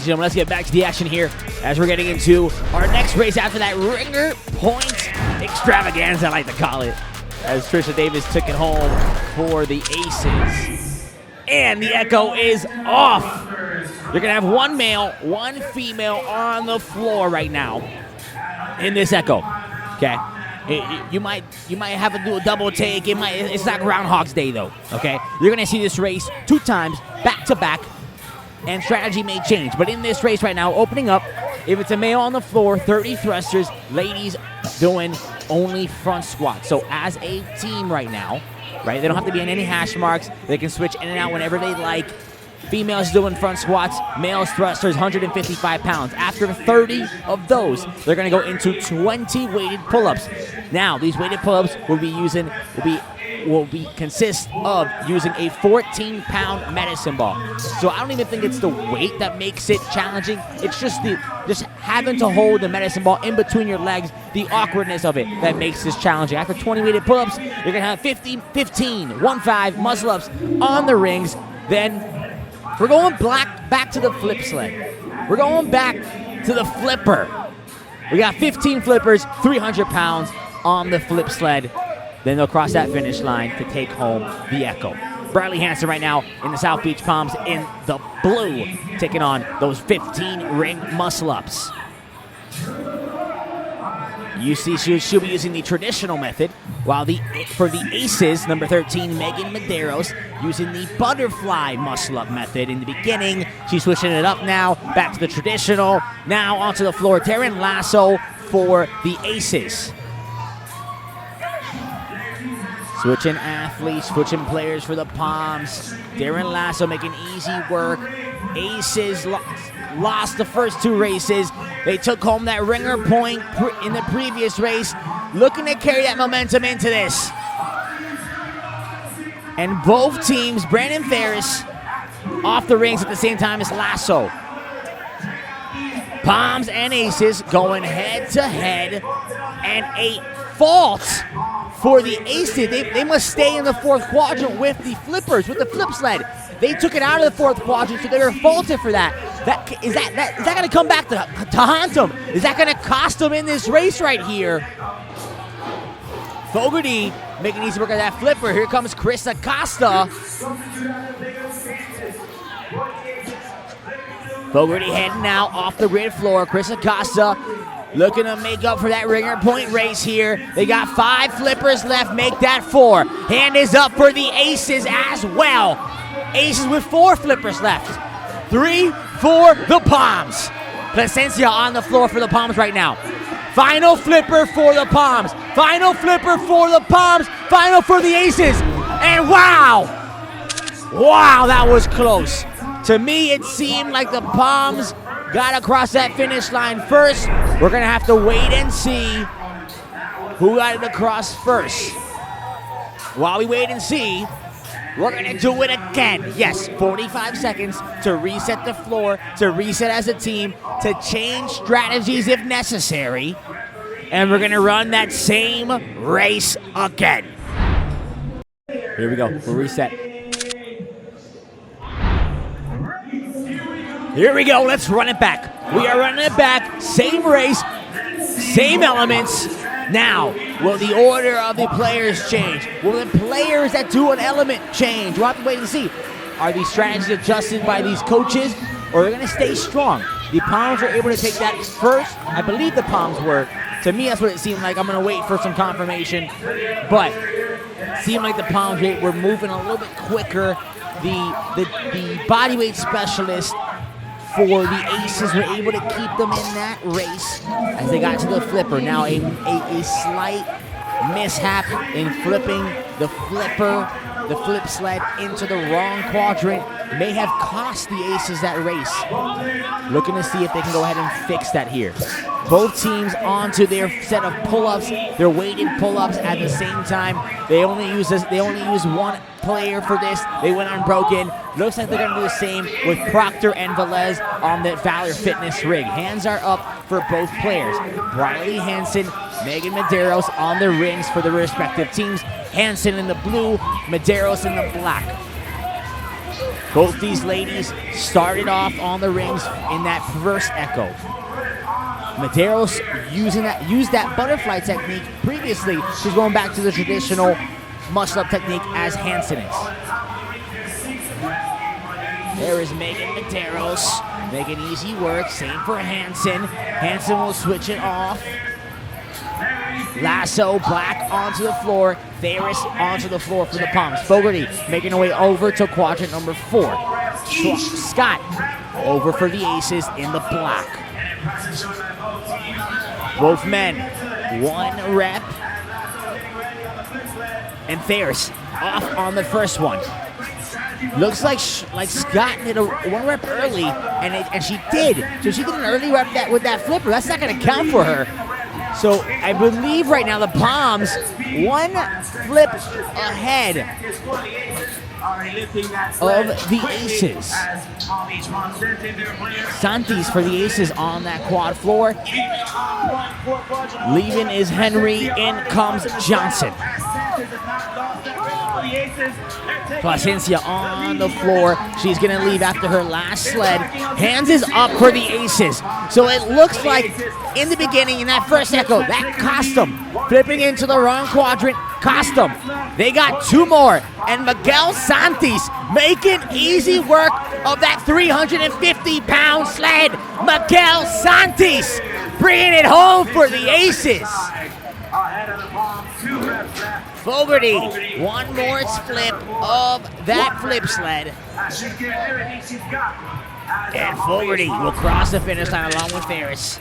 and gentlemen, let's get back to the action here as we're getting into our next race after that ringer point extravaganza, I like to call it, as Tricia Davis took it home for the Aces. And the echo is off. You're going to have one male, one female on the floor right now in this echo. Okay? You might have to do a double take. It's not Groundhog's Day, though. Okay? You're going to see this race 2 times, back-to-back, and strategy may change. But in this race right now, opening up, if it's a male on the floor, 30 thrusters, ladies doing only front squats. So as a team right now, right, they don't have to be in any hash marks. They can switch in and out whenever they like. Females doing front squats, males thrusters, 155 pounds. After 30 of those, they're going to go into 20 weighted pull-ups. Now, these weighted pull-ups will consist of using a 14-pound medicine ball. So I don't even think it's the weight that makes it challenging. It's just having to hold the medicine ball in between your legs, the awkwardness of it that makes this challenging. After 20 weighted pull-ups, you're going to have 15 muscle-ups on the rings. Then we're going back to the flip sled. We're going back to the flipper. We got 15 flippers, 300 pounds on the flip sled. Then they'll cross that finish line to take home the echo. Bryleigh Hansen right now in the South Beach Palms in the blue, taking on those 15 ring muscle-ups. You see she'll be using the traditional method, while for the Aces, number 13, Megan Medeiros, using the butterfly muscle-up method. In the beginning, she's switching it up now, back to the traditional. Now onto the floor, Taryn Lasso for the Aces. Switching athletes, switching players for the Palms. Darren Lasso making easy work. Aces lost the first 2 races. They took home that ringer point in the previous race, looking to carry that momentum into this. And both teams, Brandon Ferris, off the rings at the same time as Lasso. Palms and Aces going head-to-head, and a fault for the Aces. They must stay in the 4th quadrant with the flippers, with the flip sled. They took it out of the 4th quadrant, so they were faulted for that. Is that going to come back to haunt them? Is that going to cost them in this race right here? Fogarty making easy work of that flipper. Here comes Chris Acosta. Fogarty heading out off the grid floor. Chris Acosta looking to make up for that ringer point race here. They got 5 flippers left. Make that 4. Hand is up for the Aces as well. Aces with 4 flippers left. 3 for the Palms. Placencia on the floor for the Palms right now. Final flipper for the Palms. Final flipper for the Palms. Final for the Aces. And wow! Wow, that was close. To me, it seemed like the Palms got across that finish line first. We're going to have to wait and see who got it across first. While we wait and see, we're going to do it again. Yes, 45 seconds to reset the floor, to reset as a team, to change strategies if necessary. And we're going to run that same race again. Here we go. We'll reset. Here we go. Let's run it back. We are running it back. Same race, same elements. Now, will the order of the players change? Will the players that do an element change? We'll have to wait and see. Are these strategies adjusted by these coaches, or are they going to stay strong? The Palms were able to take that first. I believe the Palms were. To me, that's what it seemed like. I'm going to wait for some confirmation. But it seemed like the Palms were moving a little bit quicker. The bodyweight specialist for the Aces were able to keep them in that race as they got to the flipper. Now a slight mishap in flipping the flip sled into the wrong quadrant may have cost the Aces that race. Looking to see if they can go ahead and fix that here. Both teams onto their set of pull-ups, their weighted pull-ups at the same time. They only use one player for this. They went unbroken. Looks like they're going to do the same with Proctor and Velez on the Valor Fitness rig. Hands are up for both players. Bryleigh Hansen, Megan Medeiros on the rings for the respective teams. Hansen in the blue, Medeiros in the black. Both these ladies started off on the rings in that first echo. Medeiros used that butterfly technique previously. She's going back to the traditional muscle-up technique as Hansen is. There is Megan Medeiros making easy work. Same for Hansen. Hansen will switch it off. Lasso, Black onto the floor. Ferris onto the floor for the Palms. Fogarty making her way over to quadrant number 4. Scott over for the Aces in the black. Both men, 1 rep. And Ferris off on the first one. Looks like Scott did a 1 rep early, and she did. So she did an early rep with that flipper. That's not going to count for her. So I believe right now the Palms 1 flip ahead of the Aces. Santis for the Aces on that quad floor. Leaving is Henry. In comes Johnson. Placencia on the floor. She's going to leave after her last sled. Hands is up for the Aces. So it looks like in the beginning, in that first echo, that cost them. Flipping into the wrong quadrant, cost them. They got 2 more. And Miguel Santis making easy work of that 350-pound sled. Miguel Santis bringing it home for the Aces. Fogarty, 1 more flip of that flip sled. And Fogarty will cross the finish line along with Ferris.